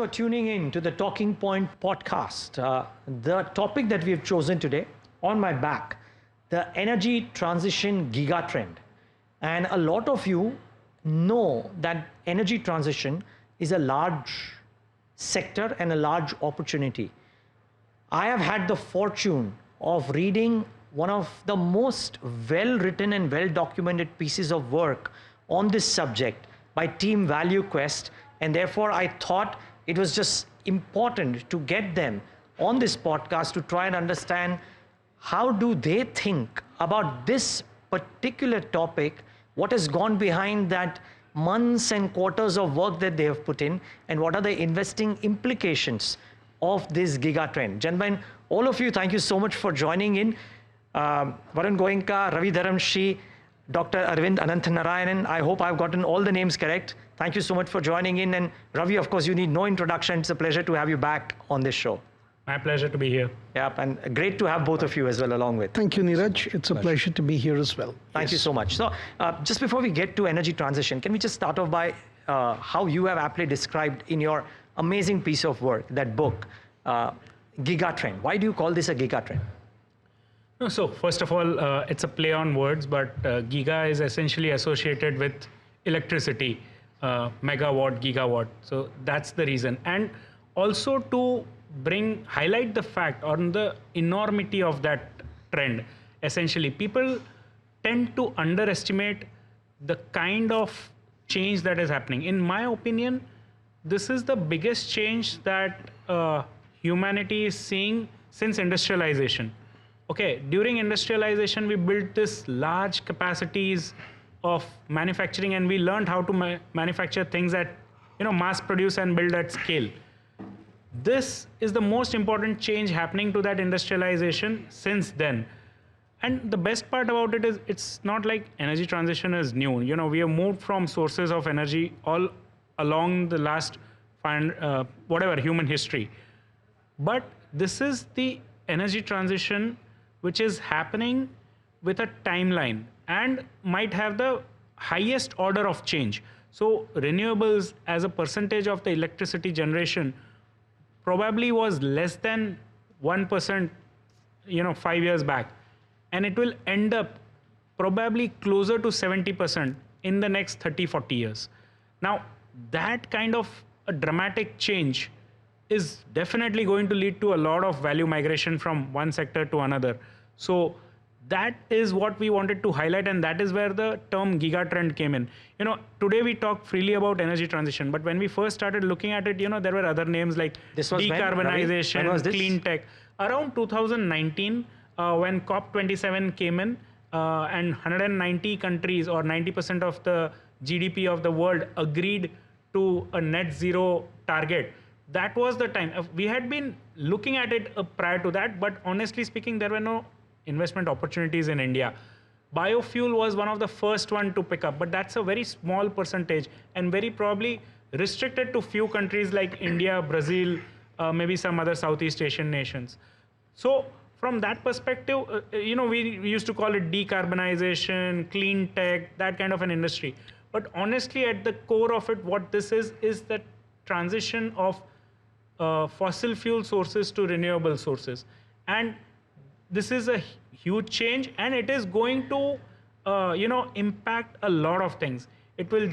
for tuning in to the Talking Point podcast. The topic that we've chosen today, on my back, the energy transition gigatrend. And a lot of you know that energy transition is a large sector and a large opportunity. I have had the fortune of reading one of the most well-written and well-documented pieces of work on this subject by Team Valuequest, and therefore I thought it was just important to get them on this podcast to try and understand how do they think about this particular topic, what has gone behind that months and quarters of work that they have put in, and what are the investing implications of this gigatrend. Gentlemen, all of you, thank you so much for joining in. Varun, Goenka, Ravi, Dharamshi, Dr. Arvind, Ananthanarayanan. I hope I've gotten all the names correct. Thank you so much for joining in. And Ravi, of course, you need no introduction. It's a pleasure to have you back on this show. My pleasure to be here. Yeah, and great to have both of you as well along with. Thank you, Niraj. It's a pleasure to be here as well. Thank you so much. So just before we get to energy transition, can we just start off by how you have aptly described in your amazing piece of work, that book, Gigatrend. Why do you call this a gigatrend? No, so first of all, it's a play on words, but giga is essentially associated with electricity, megawatt, gigawatt. So that's the reason. And also to highlight the fact on the enormity of that trend. Essentially, people tend to underestimate the kind of change that is happening. In my opinion, this is the biggest change that humanity is seeing since industrialization. Okay, during industrialization, we built this large capacities of manufacturing, and we learned how to manufacture things that, mass produce and build at scale. This is the most important change happening to that industrialization since then. And the best part about it is it's not like energy transition is new. We have moved from sources of energy all along the last human history. But this is the energy transition which is happening with a timeline and might have the highest order of change. So renewables as a percentage of the electricity generation probably was less than 1%, 5 years back. And it will end up probably closer to 70% in the next 30, 40 years. Now, that kind of a dramatic change is definitely going to lead to a lot of value migration from one sector to another. So that is what we wanted to highlight, and that is where the term gigatrend came in. Today we talk freely about energy transition, but when we first started looking at it, there were other names like decarbonization, clean tech. Around 2019, when COP27 came in, and 190 countries or 90% of the GDP of the world agreed to a net zero target. That was the time. We had been looking at it prior to that, but honestly speaking, there were no investment opportunities in India. Biofuel was one of the first one to pick up, but that's a very small percentage and very probably restricted to few countries like India, Brazil, maybe some other Southeast Asian nations. So from that perspective, we used to call it decarbonization, clean tech, that kind of an industry. But honestly, at the core of it, what this is the transition of fossil fuel sources to renewable sources. And this is a huge change, and it is going to, impact a lot of things. It will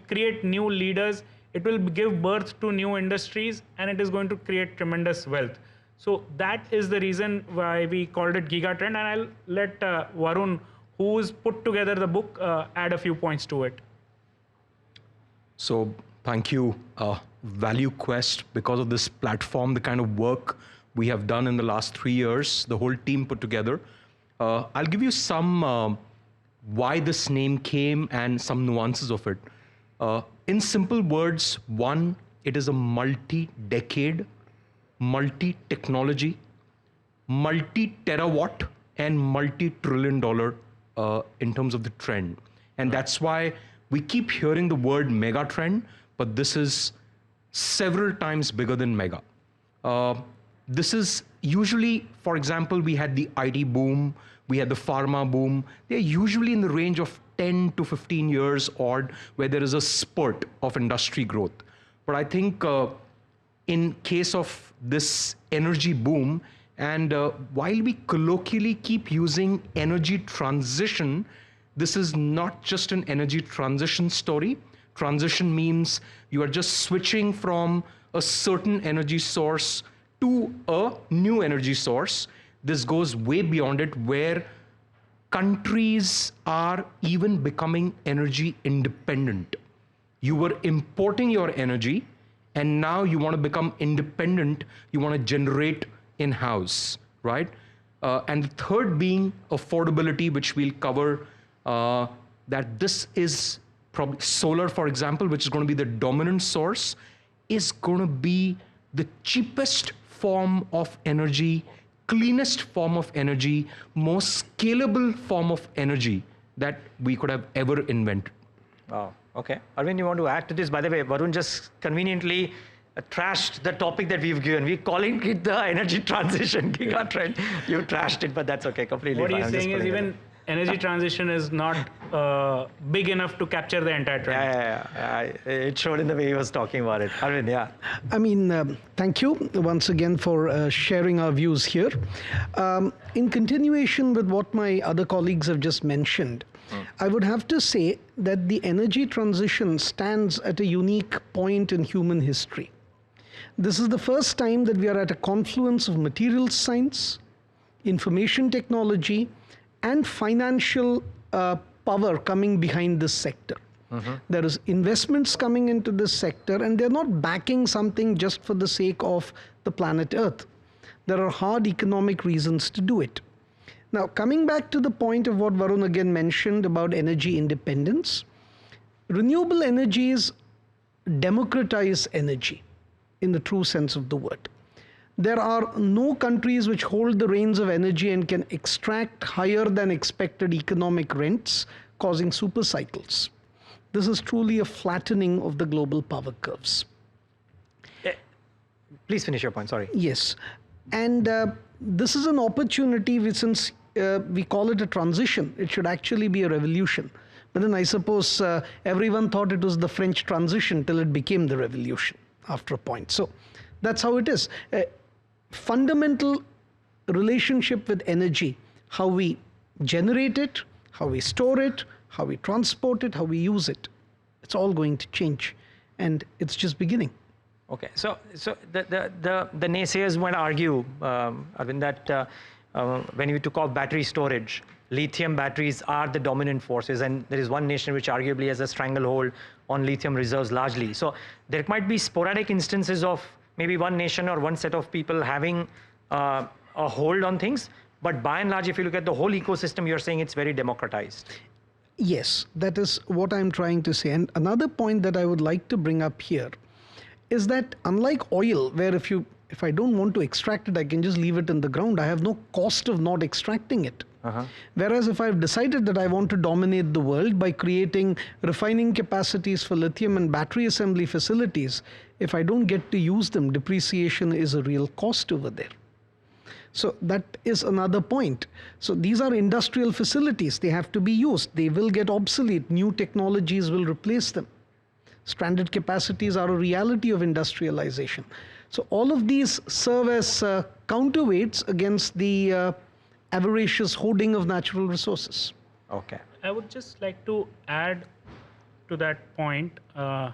create new leaders. It will give birth to new industries, and it is going to create tremendous wealth. So that is the reason why we called it gigatrend. And I'll let Varun, who's put together the book, add a few points to it. So thank you, Valuequest, because of this platform, the kind of work we have done in the last 3 years, the whole team put together. I'll give you some why this name came and some nuances of it. In simple words, one, it is a multi-decade, multi-technology, multi-terawatt and multi-trillion dollar in terms of the trend. And that's why we keep hearing the word mega trend, but this is several times bigger than mega. This is usually, for example, we had the IT boom, we had the pharma boom. They're usually in the range of 10 to 15 years odd, where there is a spurt of industry growth. But I think in case of this energy boom. And while we colloquially keep using energy transition, this is not just an energy transition story. Transition means you are just switching from a certain energy source to a new energy source. This goes way beyond it, where countries are even becoming energy independent. You were importing your energy, and now you want to become independent. You want to generate in-house, right? And the third being affordability, which we'll cover, that this is probably solar, for example, which is going to be the dominant source, is going to be the cheapest form of energy, cleanest form of energy, most scalable form of energy that we could have ever invented. Wow. Okay. Arvind, you want to add to this? By the way, Varun just conveniently trashed the topic that we've given. We're calling it the energy transition gigatrend. You trashed it, but that's okay. Completely What fine. he's saying is even energy transition is not big enough to capture the entire trend. Yeah. It showed in the way he was talking about it. Arvind, yeah. I mean, thank you once again for sharing our views here. In continuation with what my other colleagues have just mentioned, I would have to say that the energy transition stands at a unique point in human history. This is the first time that we are at a confluence of materials science, information technology, and financial power coming behind this sector. There is investments coming into this sector, and they're not backing something just for the sake of the planet Earth. There are hard economic reasons to do it. Now, coming back to the point of what Varun again mentioned about energy independence, renewable energies democratize energy in the true sense of the word. There are no countries which hold the reins of energy and can extract higher than expected economic rents, causing super cycles. This is truly a flattening of the global power curves. Please finish your point, sorry. Yes. And this is an opportunity which, since we call it a transition, it should actually be a revolution. But then I suppose everyone thought it was the French transition till it became the revolution after a point. So that's how it is. Fundamental relationship with energy, how we generate it, how we store it, how we transport it, how we use it. It's all going to change, and it's just beginning. Okay, so the naysayers might argue, Arvind, that when you took off battery storage, lithium batteries are the dominant forces, and there is one nation which arguably has a stranglehold on lithium reserves largely. So there might be sporadic instances of maybe one nation or one set of people having a hold on things, but by and large, if you look at the whole ecosystem, you're saying it's very democratized. Yes, that is what I'm trying to say. And another point that I would like to bring up here is that unlike oil, where if I don't want to extract it, I can just leave it in the ground. I have no cost of not extracting it. Whereas if I've decided that I want to dominate the world by creating refining capacities for lithium and battery assembly facilities, if I don't get to use them, depreciation is a real cost over there. So that is another point. So these are industrial facilities. They have to be used. They will get obsolete. New technologies will replace them. Stranded capacities are a reality of industrialization. So all of these serve as counterweights against the avaricious hoarding of natural resources. Okay. I would just like to add to that point that,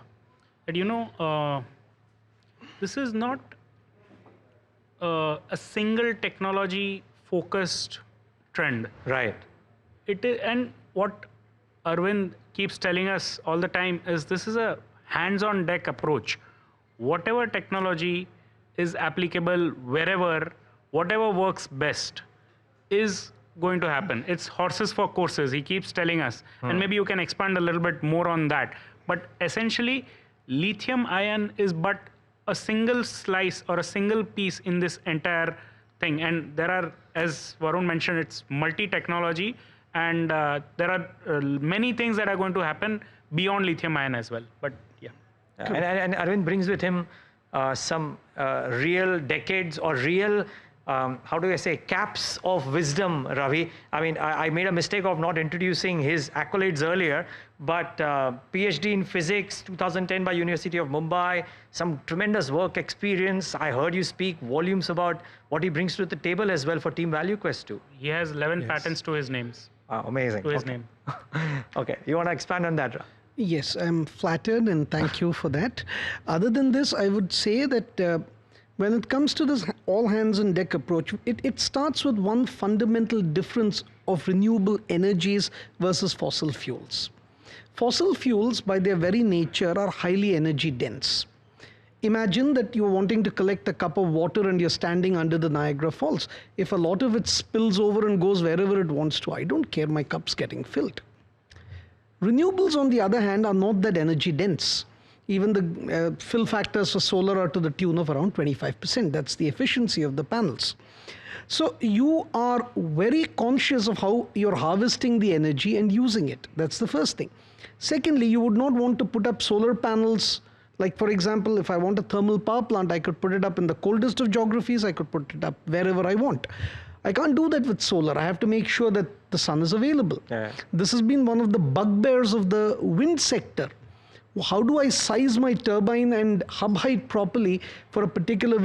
this is not a single technology focused trend. Right. It is, and what Arvind keeps telling us all the time is this is a hands-on deck approach. Whatever technology is applicable wherever, whatever works best is going to happen. It's horses for courses, he keeps telling us. And maybe you can expand a little bit more on that. But essentially, lithium ion is but a single slice or a single piece in this entire thing. And there are, as Varun mentioned, it's multi-technology. And there are many things that are going to happen beyond lithium ion as well. But yeah. And Arvind brings with him some real decades or real, how do I say, caps of wisdom, Ravi. I mean, I made a mistake of not introducing his accolades earlier, but PhD in physics, 2010 by University of Mumbai, some tremendous work experience. I heard you speak volumes about what he brings to the table as well for Team Valuequest too. He has 11 patents to his names. Amazing. To his Okay. name. Okay, you want to expand on that? Yes, I'm flattered and thank you for that. Other than this, I would say that when it comes to this all hands on deck approach, it starts with one fundamental difference of renewable energies versus fossil fuels. Fossil fuels, by their very nature, are highly energy dense. Imagine that you're wanting to collect a cup of water and you're standing under the Niagara Falls. If a lot of it spills over and goes wherever it wants to, I don't care, my cup's getting filled. Renewables, on the other hand, are not that energy dense. Even the fill factors for solar are to the tune of around 25%. That's the efficiency of the panels. So you are very conscious of how you're harvesting the energy and using it. That's the first thing. Secondly, you would not want to put up solar panels. Like, for example, if I want a thermal power plant, I could put it up in the coldest of geographies. I could put it up wherever I want. I can't do that with solar. I have to make sure that the sun is available. Yeah. This has been one of the bugbears of the wind sector. How do I size my turbine and hub height properly for a particular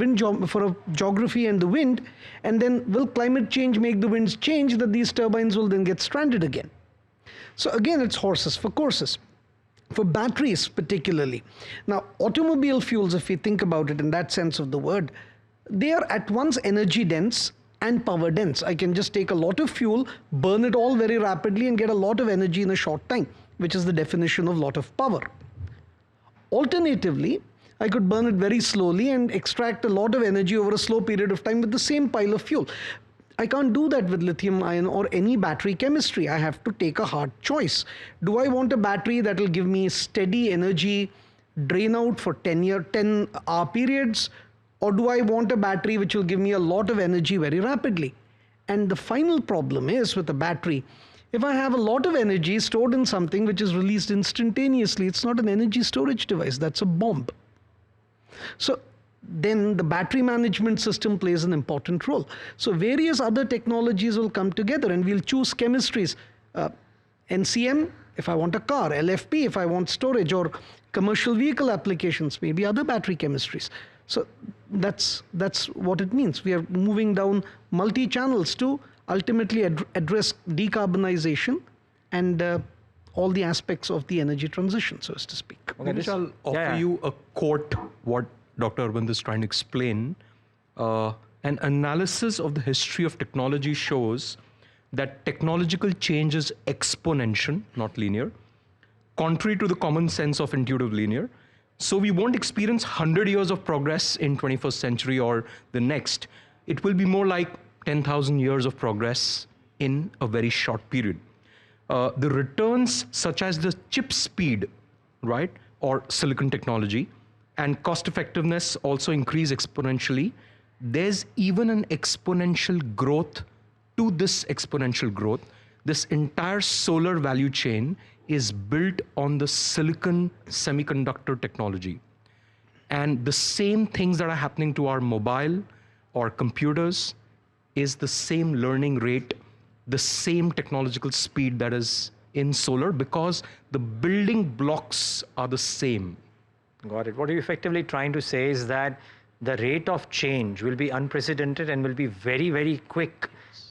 for a geography and the wind? And then will climate change make the winds change that these turbines will then get stranded again? So again, it's horses for courses. For batteries particularly. Now, automobile fuels, if we think about it in that sense of the word, they are at once energy dense and power dense. I can just take a lot of fuel, burn it all very rapidly and get a lot of energy in a short time, which is the definition of lot of power. Alternatively, I could burn it very slowly and extract a lot of energy over a slow period of time with the same pile of fuel. I can't do that with lithium ion or any battery chemistry. I have to take a hard choice. Do I want a battery that will give me steady energy, drain out for 10-hour periods? Or do I want a battery which will give me a lot of energy very rapidly? And the final problem is with a battery, if I have a lot of energy stored in something which is released instantaneously, it's not an energy storage device, that's a bomb. So then the battery management system plays an important role. So various other technologies will come together and we'll choose chemistries. NCM, if I want a car, LFP, if I want storage, or commercial vehicle applications, maybe other battery chemistries. So that's what it means. We are moving down multi-channels to ultimately address decarbonization and all the aspects of the energy transition, so as to speak. Okay, Niraj, I'll offer you a quote, what Dr. Arvind is trying to explain. An analysis of the history of technology shows that technological change is exponential, not linear, contrary to the common sense of intuitive linear. So we won't experience 100 years of progress in 21st century or the next. It will be more like 10,000 years of progress in a very short period. The returns such as the chip speed, right, or silicon technology, and cost effectiveness also increase exponentially. There's even an exponential growth to this exponential growth. This entire solar value chain is built on the silicon semiconductor technology. And the same things that are happening to our mobile or computers is the same learning rate, the same technological speed that is in solar, because the building blocks are the same. Got it. What you're effectively trying to say is that the rate of change will be unprecedented and will be very, very quick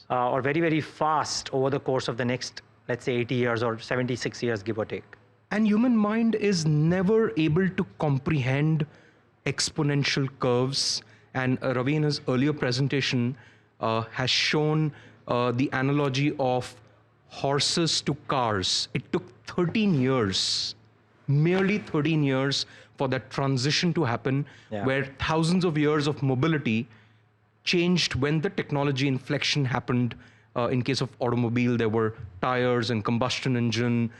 or very, very fast over the course of the next, let's say, 80 years or 76 years, give or take. And human mind is never able to comprehend exponential curves. And Ravi, in his earlier presentation, has shown the analogy of horses to cars. It took 13 years, merely 13 years, for that transition to happen, where thousands of years of mobility changed when the technology inflection happened. In case of automobile, there were tires and combustion engine,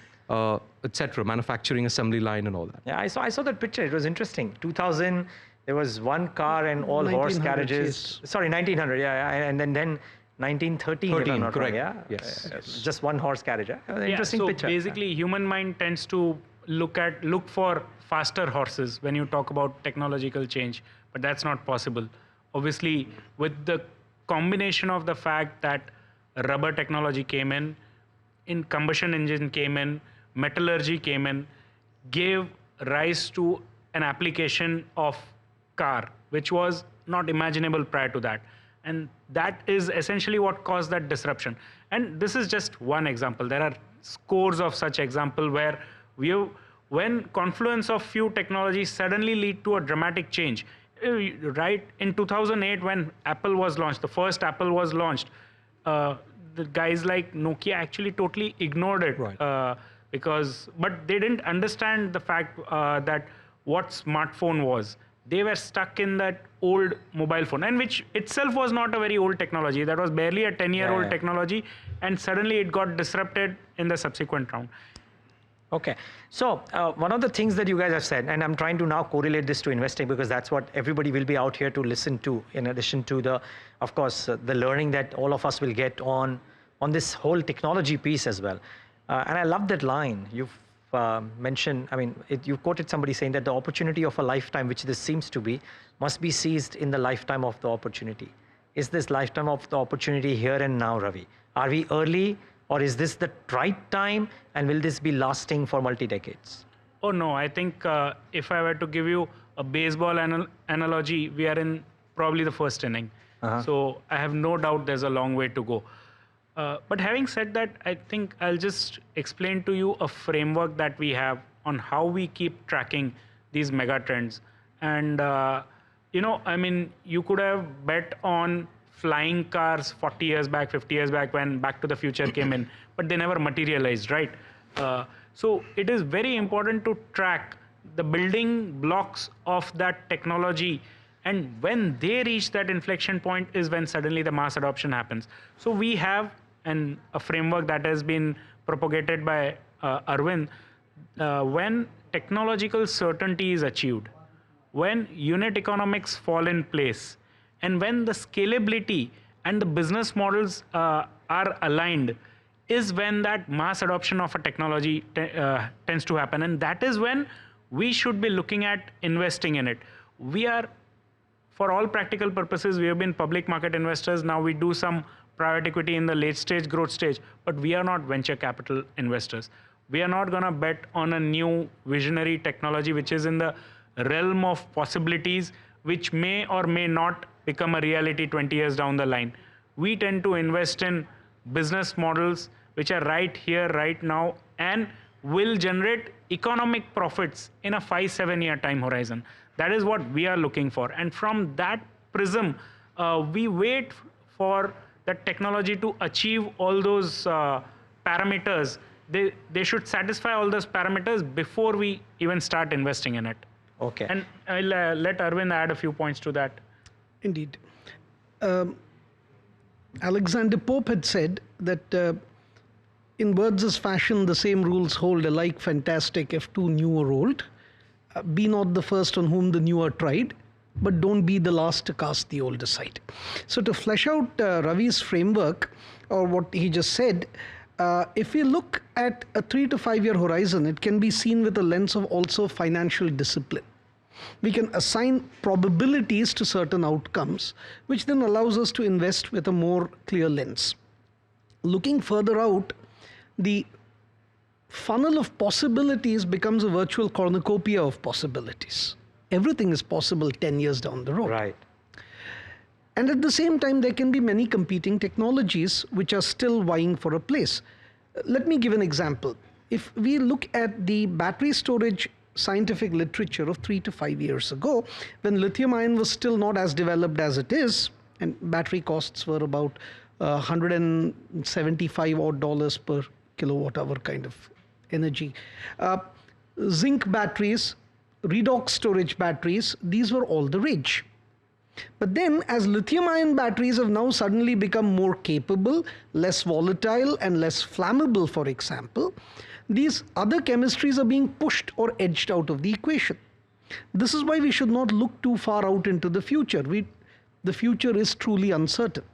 etc., manufacturing assembly line and all that. Yeah, I saw that picture. It was interesting. 2000, there was one car and all horse 1900, carriages. yes. Sorry, 1900, and then 1913, if I'm not correct. wrong, yeah? Yes. Just one horse carriage. Interesting so picture. basically, human mind tends to look for faster horses when you talk about technological change, but that's not possible. Obviously, with the combination of the fact that rubber technology came in combustion engine came in, metallurgy came in, gave rise to an application of car, which was not imaginable prior to that. And that is essentially what caused that disruption. And this is just one example. There are scores of such examples where when confluence of few technologies suddenly lead to a dramatic change. Right in 2008, when Apple was launched, the first Apple was launched, the guys like Nokia actually totally ignored it, Right. But they didn't understand the fact that what smartphone was. They were stuck in that old mobile phone, and which itself was not a very old technology. That was barely a 10-year-old Yeah. technology, and suddenly it got disrupted in the subsequent round. Okay, so one of the things that you guys have said, and I'm trying to now correlate this to investing because that's what everybody will be out here to listen to, in addition to the, of course, the learning that all of us will get on this whole technology piece as well. And I love that line you've mentioned. I mean, you quoted somebody saying that the opportunity of a lifetime, which this seems to be, must be seized in the lifetime of the opportunity. Is this lifetime of the opportunity here and now, Ravi? Are we early? Or is this the right time, and will this be lasting for multi-decades? Oh no, I think if I were to give you a baseball analogy, we are in probably the first inning. So I have no doubt there's a long way to go. But having said that, I think I'll just explain to you a framework that we have on how we keep tracking these mega trends. And, I mean, you could have bet on flying cars 40 years back, 50 years back when Back to the Future came in, but they never materialized, right? So it is very important to track the building blocks of that technology, and when they reach that inflection point is when suddenly the mass adoption happens. So we have a framework that has been propagated by Arvind. When technological certainty is achieved, when unit economics fall in place, and when the scalability and the business models are aligned, is when that mass adoption of a technology tends to happen. And that is when we should be looking at investing in it. We are, for all practical purposes, we have been public market investors. Now we do some private equity in the late stage, growth stage, but we are not venture capital investors. We are not going to bet on a new visionary technology which is in the realm of possibilities, which may or may not become a reality 20 years down the line. We tend to invest in business models which are right here, right now, and will generate economic profits in a 5-7 year time horizon. That is what we are looking for. And from that prism, we wait for the technology to achieve all those parameters. They should satisfy all those parameters before we even start investing in it. Okay. And I'll let Arvind add a few points to that. Indeed. Alexander Pope had said that in Words' fashion, the same rules hold alike fantastic if too new or old. Be not the first on whom the new are tried, but don't be the last to cast the old aside. So to flesh out Ravi's framework, or what he just said, if we look at a 3 to 5 year horizon, it can be seen with a lens of also financial discipline. We can assign probabilities to certain outcomes, which then allows us to invest with a more clear lens. Looking further out, the funnel of possibilities becomes a virtual cornucopia of possibilities. Everything is possible 10 years down the road. Right. And at the same time, there can be many competing technologies which are still vying for a place. Let me give an example. If we look at the battery storage scientific literature of 3 to 5 years ago, when lithium ion was still not as developed as it is, and battery costs were about $175 odd per kilowatt hour kind of energy. Zinc batteries, redox storage batteries, these were all the rage. But then as lithium ion batteries have now suddenly become more capable, less volatile and less flammable, for example, these other chemistries are being pushed or edged out of the equation. This is why we should not look too far out into the future. The future is truly uncertain.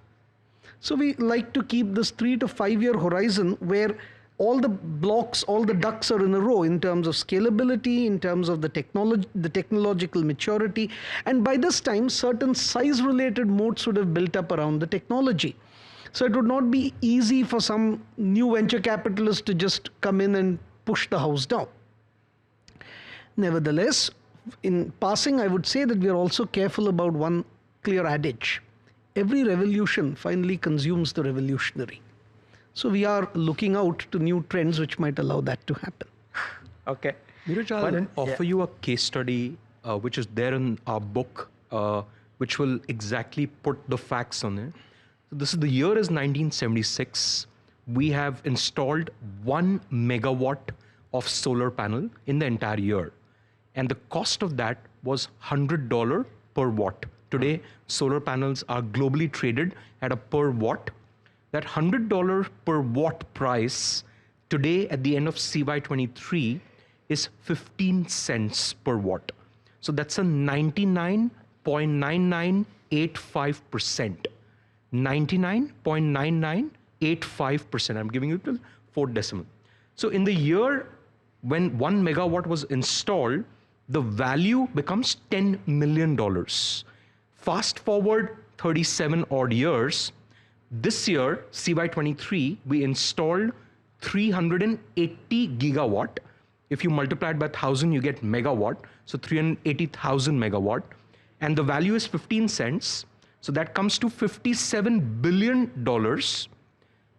So we like to keep this 3 to 5 year horizon where all the blocks, all the ducks are in a row in terms of scalability, in terms of the technological maturity. And by this time, certain size-related moats would have built up around the technology. So it would not be easy for some new venture capitalist to just come in and push the house down. Nevertheless, in passing, I would say that we are also careful about one clear adage. Every revolution finally consumes the revolutionary. So we are looking out to new trends which might allow that to happen. Okay. Niraj, I'll offer you a case study which is there in our book, which will exactly put the facts on it. So this is the year is 1976. We have installed 1 megawatt of solar panel in the entire year. And the cost of that was $100 per watt. Today, solar panels are globally traded at a per watt. That $100 per watt price today at the end of CY23 is 15 cents per watt. So that's a 99.9985%. 99.9985%. I'm giving you the fourth decimal. So in the year when 1 megawatt was installed, the value becomes $10 million. Fast forward 37 odd years, this year, CY23, we installed 380 gigawatt. If you multiply it by 1,000, you get megawatt. So 380,000 megawatt. And the value is 15 cents. So that comes to $57 billion,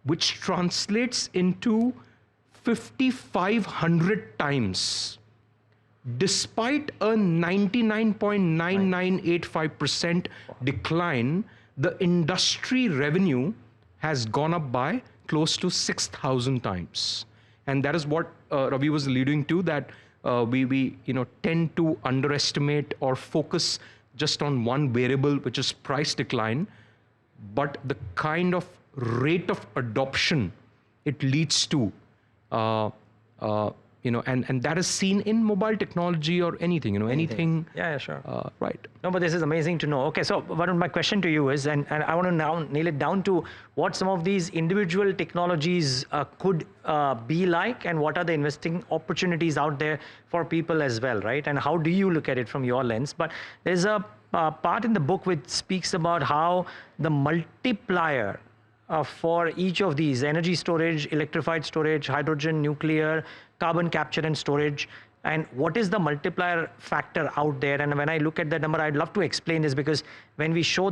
which translates into 5,500 times. Despite a 99.9985% decline, the industry revenue has gone up by close to 6,000 times. And that is what Ravi was alluding to, that we tend to underestimate or focus just on one variable, which is price decline, but the kind of rate of adoption it leads to, and that is seen in mobile technology or anything, anything. Yeah, sure. Right. No, but this is amazing to know. Okay, so Varun, my question to you is, and I want to now nail it down to what some of these individual technologies could be like, and what are the investing opportunities out there for people as well, right? And how do you look at it from your lens? But there's a part in the book which speaks about how the multiplier for each of these: energy storage, electrified storage, hydrogen, nuclear, carbon capture and storage, and what is the multiplier factor out there. And when I look at that number, I'd love to explain this, because when we show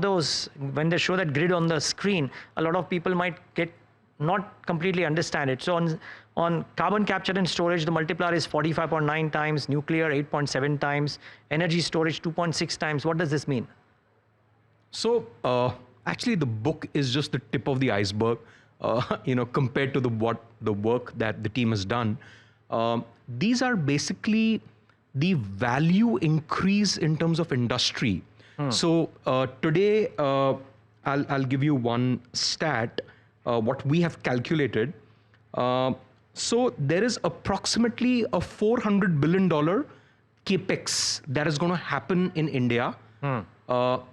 when they show that grid on the screen, a lot of people might not completely understand it. So on carbon capture and storage, the multiplier is 45.9 times, nuclear 8.7 times, energy storage 2.6 times. What does this mean? So actually, the book is just the tip of the iceberg, compared to the work that the team has done. These are basically the value increase in terms of industry. So today, I'll give you one stat, what we have calculated. So there is approximately a $400 billion capex that is going to happen in India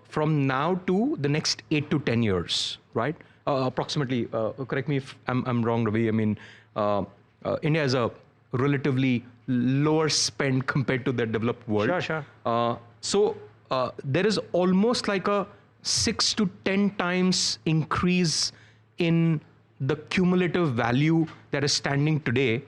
from now to the next 8 to 10 years, right? Approximately, correct me if I'm wrong, Ravi. I mean, India is a relatively lower spend compared to the developed world. Sure. So there is almost like a 6 to 10 times increase in the cumulative value that is standing today.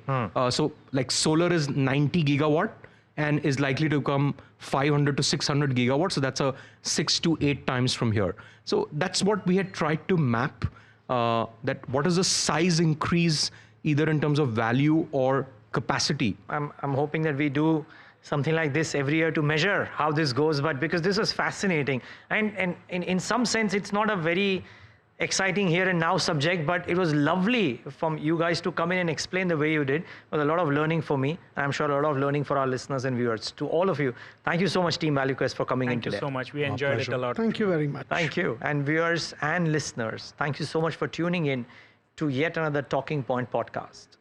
So like solar is 90 gigawatt and is likely to come 500 to 600 gigawatts. So that's a 6 to 8 times from here. So that's what we had tried to map, that what is the size increase either in terms of value or capacity. I'm hoping that we do something like this every year to measure how this goes, but because this was fascinating. And in some sense, it's not a very exciting here and now subject, but it was lovely from you guys to come in and explain the way you did. It was a lot of learning for me, and I'm sure a lot of learning for our listeners and viewers. To all of you, thank you so much, Team Valuequest, for coming in today. Thank you so much. We enjoyed it a lot. Thank you very much. Thank you. And viewers and listeners, thank you so much for tuning in to yet another Talking Point podcast.